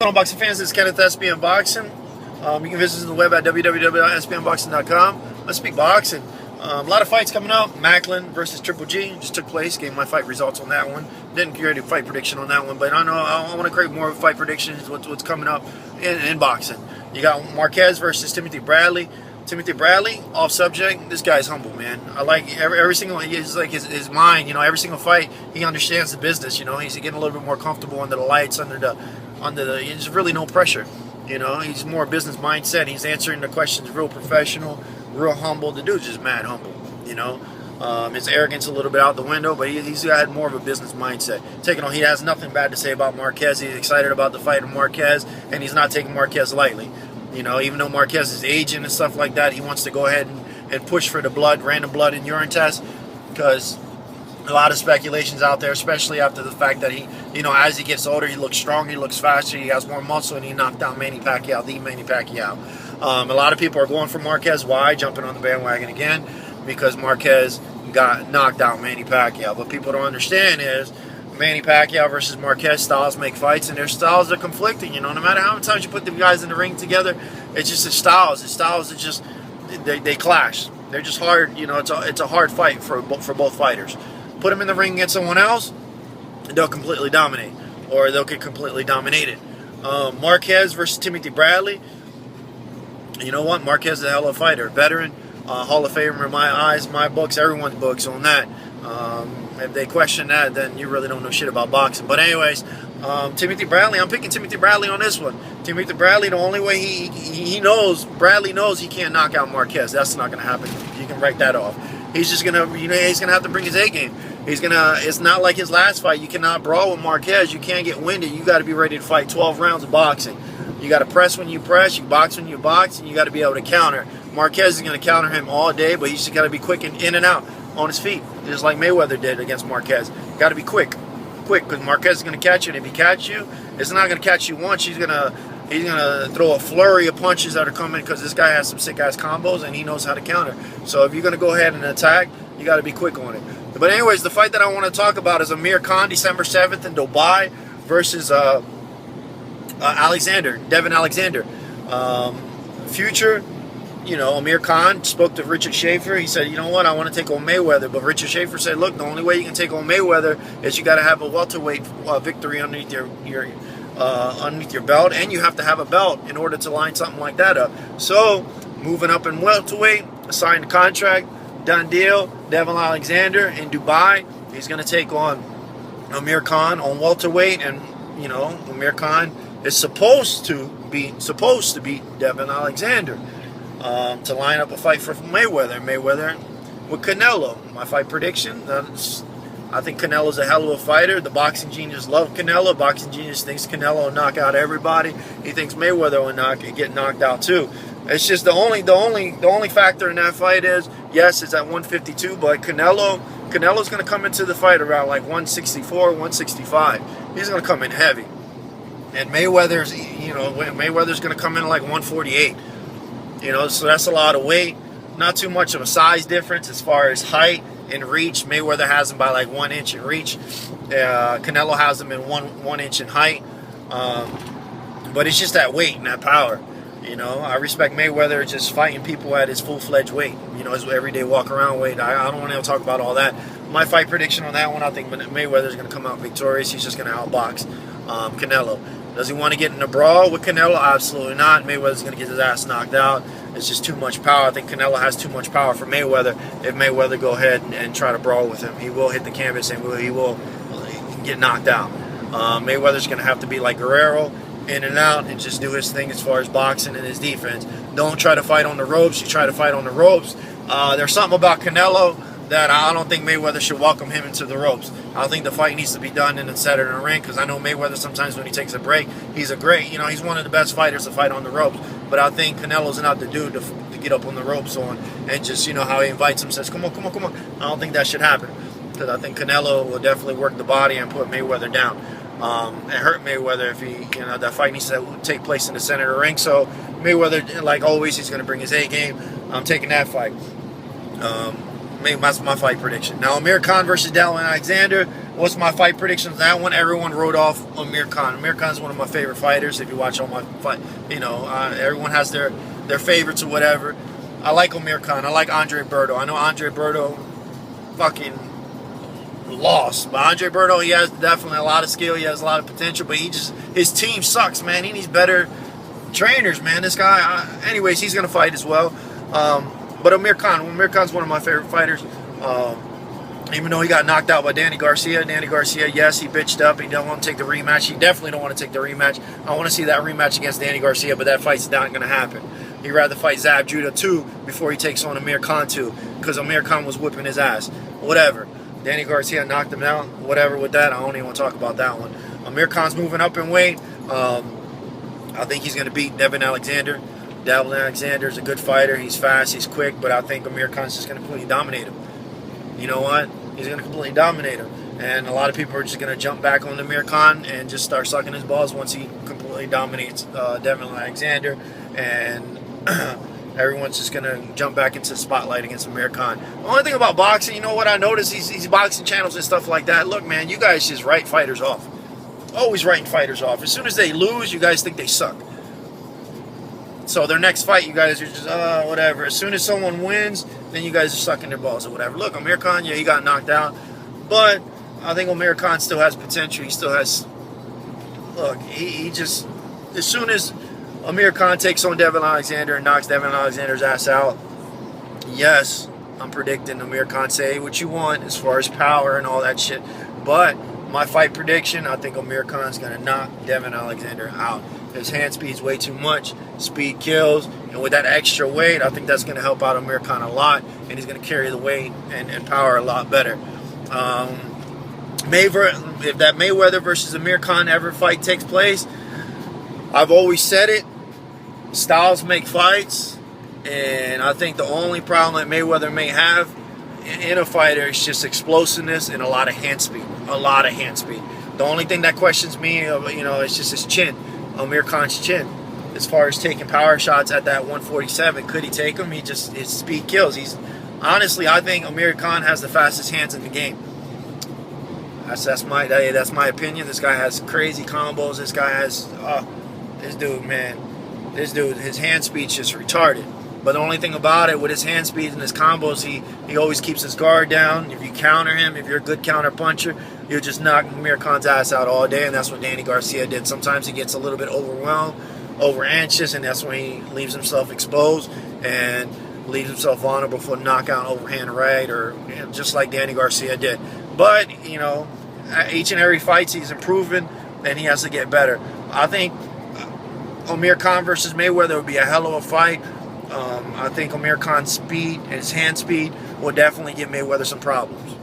Hello, boxing fans. This is Kenneth SBM Boxing. You can visit the web at www.sbmboxing.com. Let's speak boxing. A lot of fights coming up. Macklin versus Triple G just took place. Gave my fight results on that one. Didn't create a fight prediction on that one, but I know I want to create more fight predictions. What's coming up in boxing? You got Marquez versus Timothy Bradley. Timothy Bradley, off subject. This guy's humble, man. I like every single. He's like his mind. You know, every single fight he understands the business. You know, he's getting a little bit more comfortable under the lights, under the. There's really no pressure. You know, he's more business mindset. He's answering the questions real professional, real humble. The dude's just mad humble. You know, his arrogance a little bit out the window, but he's got more of a business mindset. He has nothing bad to say about Marquez. He's excited about the fight of Marquez, and he's not taking Marquez lightly. You know, even though Marquez is aging and stuff like that, he wants to go ahead and push for the random blood and urine test, because a lot of speculations out there, especially after the fact that he, you know, as he gets older, he looks stronger, he looks faster, he has more muscle, and he knocked out Manny Pacquiao, the Manny Pacquiao. A lot of people are going for Marquez. Why? Jumping on the bandwagon again, because Marquez got knocked out Manny Pacquiao. But people don't understand is Manny Pacquiao versus Marquez styles make fights, and their styles are conflicting. You know, no matter how many times you put the guys in the ring together, it's just the styles. The styles are just they clash. They're just hard. You know, it's a hard fight for both fighters. Put them in the ring against someone else, they'll completely dominate, or they'll get completely dominated. Marquez versus Timothy Bradley. You know what? Marquez is a hell of a fighter, veteran, Hall of Famer in my eyes, my books, everyone's books on that. If they question that, then you really don't know shit about boxing. But anyways, Timothy Bradley, I'm picking Timothy Bradley on this one. Timothy Bradley, the only way Bradley knows he can't knock out Marquez. That's not going to happen. You can write that off. He's just going to, he's going to have to bring his A game. It's not like his last fight. You cannot brawl with Marquez. You can't get winded. You got to be ready to fight 12 rounds of boxing. You got to press when you press, you box when you box, and you got to be able to counter. Marquez is going to counter him all day, but he's just got to be quick and in and out on his feet, just like Mayweather did against Marquez. Got to be quick, because Marquez is going to catch you, and if he catch you, it's not going to catch you once. He's gonna throw a flurry of punches that are coming, because this guy has some sick ass combos and he knows how to counter. So if you're going to go ahead and attack, you got to be quick on it. But anyways, the fight that I want to talk about is Amir Kahn, December 7th in Dubai versus Devin Alexander. Future. You know, Amir Kahn spoke to Richard Schaefer. He said, you know what, I want to take on Mayweather. But Richard Schaefer said, look, the only way you can take on Mayweather is you got to have a welterweight victory underneath your belt, and you have to have a belt in order to line something like that up. So, moving up in welterweight, signed the contract, done deal. Devin Alexander in Dubai. He's going to take on Amir Kahn on welterweight, and you know, Amir Kahn is supposed to beat Devin Alexander. To line up a fight for Mayweather with Canelo. My fight prediction, I think Canelo's a hell of a fighter. The boxing genius love Canelo. Boxing genius thinks Canelo will knock out everybody. He thinks Mayweather will get knocked out too. It's just the only factor in that fight is, yes, it's at 152, but Canelo's going to come into the fight around like 164, 165. He's going to come in heavy. And Mayweather's going to come in like 148. You know, so that's a lot of weight. Not too much of a size difference as far as height and reach. Mayweather has him by like 1 inch in reach. Canelo has him in one inch in height. But it's just that weight and that power. You know, I respect Mayweather just fighting people at his full-fledged weight. You know, his everyday walk-around weight. I don't want to talk about all that. My fight prediction on that one, I think Mayweather's going to come out victorious. He's just going to outbox Canelo. Does he want to get in a brawl with Canelo? Absolutely not. Mayweather's going to get his ass knocked out. It's just too much power. I think Canelo has too much power for Mayweather. If Mayweather go ahead and try to brawl with him, he will hit the canvas and he will get knocked out. Mayweather's going to have to be like Guerrero, in and out, and just do his thing as far as boxing and his defense. Don't try to fight on the ropes. You try to fight on the ropes. There's something about Canelo that I don't think Mayweather should welcome him into the ropes. I think the fight needs to be done in the center of the ring, because I know Mayweather sometimes when he takes a break, he's one of the best fighters to fight on the ropes. But I think Canelo's not the dude to get up on the ropes on and just, you know, how he invites him, says, come on. I don't think that should happen, because I think Canelo will definitely work the body and put Mayweather down. And hurt Mayweather if that fight needs to take place in the center of the ring. So Mayweather, like always, he's going to bring his A game. I'm taking that fight. That's my fight prediction. Now, Amir Khan versus Devin Alexander. what's my fight predictions? That one, everyone wrote off Amir Khan. Amir Khan's one of my favorite fighters. If you watch all my fight, everyone has their favorites or whatever. I like Amir Khan. I like Andre Berto. I know Andre Berto fucking lost, but Andre Berto, he has definitely a lot of skill. He has a lot of potential, but his team sucks, man. He needs better trainers, man. This guy, anyways, he's gonna fight as well. But Amir's one of my favorite fighters. Even though he got knocked out by Danny Garcia, yes, he bitched up. He don't want to take the rematch. He definitely don't want to take the rematch. I want to see that rematch against Danny Garcia, but that fight's not going to happen. He'd rather fight Zab Judah 2 before he takes on Amir Khan 2, because Amir Khan was whipping his ass. Whatever. Danny Garcia knocked him out. Whatever with that. I don't even want to talk about that one. Amir Khan's moving up in weight. I think he's going to beat Devin Alexander. Devin Alexander is a good fighter. He's fast. He's quick. But I think Amir Khan's just going to completely dominate him. You know what? He's going to completely dominate him. And a lot of people are just going to jump back on Amir Khan and just start sucking his balls once he completely dominates Devin Alexander. And everyone's just going to jump back into the spotlight against Amir Khan. The only thing about boxing, you know what I noticed? These boxing channels and stuff like that. Look, man, you guys just write fighters off. Always writing fighters off. As soon as they lose, you guys think they suck. So their next fight, you guys are just, whatever. As soon as someone wins, then you guys are sucking their balls or whatever. Look, Amir Khan, yeah, he got knocked out. But I think Amir Khan still has potential. He still has, look, he just, as soon as Amir Khan takes on Devin Alexander and knocks Devin Alexander's ass out, yes, I'm predicting Amir Khan, say what you want as far as power and all that shit. But my fight prediction, I think Amir Khan's going to knock Devin Alexander out. His hand speed's way too much. Speed kills. And with that extra weight, I think that's going to help out Amir Khan a lot. And he's going to carry the weight and power a lot better. If that Mayweather versus Amir Khan ever fight takes place, I've always said it. Styles make fights. And I think the only problem that Mayweather may have in a fighter is just explosiveness and a lot of hand speed. A lot of hand speed. The only thing that questions me, is just his chin. Amir Khan's chin. As far as taking power shots at that 147, could he take them? His speed kills. Honestly, I think Amir Khan has the fastest hands in the game. That's my opinion. This guy has crazy combos. This guy has this dude, his hand speed's just retarded. But the only thing about it, with his hand speed and his combos, he always keeps his guard down. If you counter him, if you're a good counter puncher, you'll just knock Amir Khan's ass out all day, and that's what Danny Garcia did. Sometimes he gets a little bit overwhelmed, over anxious, and that's when he leaves himself exposed and leaves himself vulnerable for knockout, overhand right, or just like Danny Garcia did. But, each and every fight he's improving, and he has to get better. I think Amir Khan versus Mayweather would be a hell of a fight. I think Amir Khan's speed and his hand speed will definitely give Mayweather some problems.